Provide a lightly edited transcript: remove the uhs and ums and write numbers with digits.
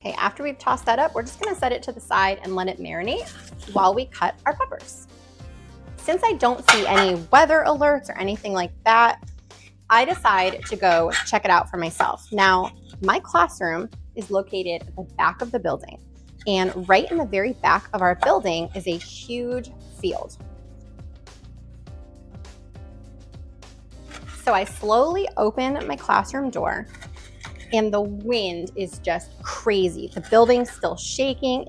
Okay, after we've tossed that up, we're just gonna set it to the side and let it marinate while we cut our peppers. Since I don't see any weather alerts or anything like that, I decide to go check it out for myself. Now, my classroom is located at the back of the building, and right in the very back of our building is a huge field. So I slowly open my classroom door, and the wind is just crazy. The building's still shaking.